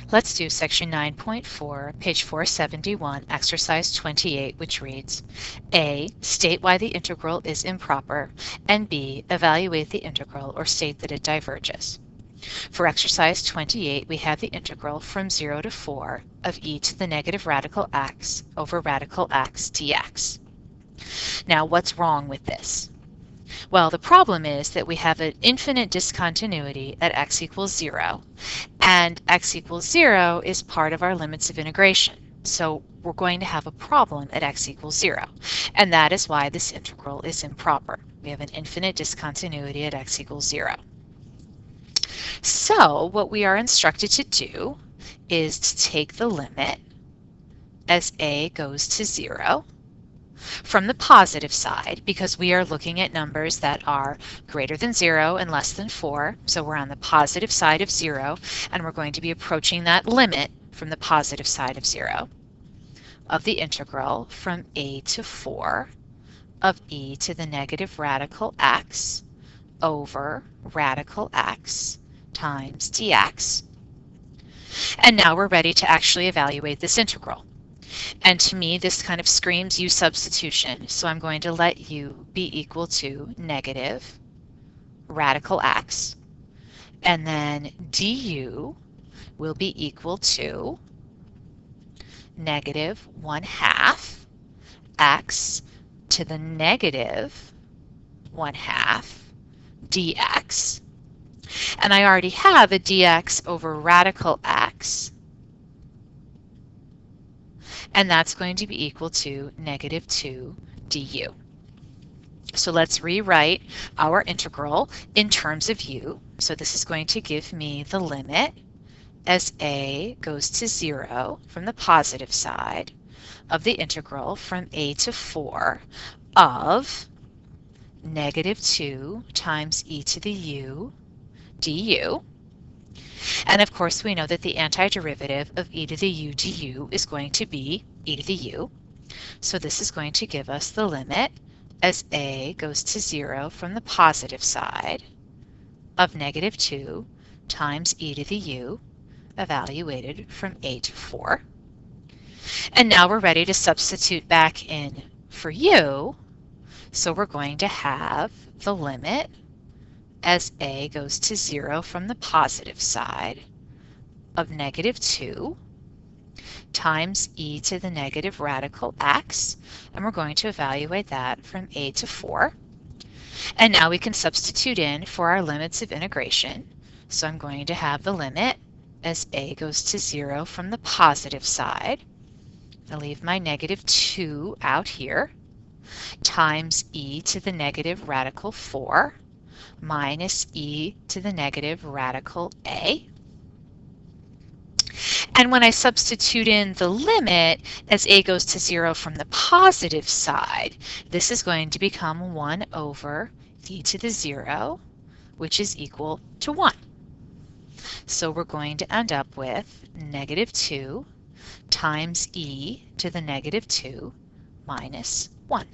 Let's do section 9.4, page 471, exercise 28, which reads, A, state why the integral is improper, and B, evaluate the integral or state that it diverges. For exercise 28, we have the integral from 0 to 4 of e to the negative radical x over radical x dx. Now, what's wrong with this? Well, the problem is that we have an infinite discontinuity at x equals 0, and x equals 0 is part of our limits of integration. So we're going to have a problem at x equals 0, and that is why this integral is improper. We have an infinite discontinuity at x equals 0. So what we are instructed to do is to take the limit as a goes to 0 from the positive side, because we are looking at numbers that are greater than 0 and less than 4. So we're on the positive side of 0, and we're going to be approaching that limit from the positive side of 0 of the integral from a to 4 of e to the negative radical x over radical x times dx. And now we're ready to actually evaluate this integral. And to me, this kind of screams u substitution. So I'm going to let u be equal to negative radical x. And then du will be equal to negative 1/2 x to the negative 1/2 dx. And I already have a dx over radical x, and that's going to be equal to negative 2 du. So let's rewrite our integral in terms of u. So this is going to give me the limit as a goes to 0 from the positive side of the integral from a to 4 of negative 2 times e to the u du. And of course we know that the antiderivative of e to the u du is going to be e to the u. So this is going to give us the limit as a goes to 0 from the positive side of negative 2 times e to the u evaluated from a to 4. And now we're ready to substitute back in for u. So we're going to have the limit as a goes to 0 from the positive side of negative 2 times e to the negative radical x, and we're going to evaluate that from a to 4. And now we can substitute in for our limits of integration. So I'm going to have the limit as a goes to 0 from the positive side. I'll leave my negative 2 out here, times e to the negative radical 4 minus e to the negative radical a. And when I substitute in the limit as a goes to 0 from the positive side, this is going to become 1 over e to the 0, which is equal to 1. So we're going to end up with negative 2 times e to the negative 2 minus 1.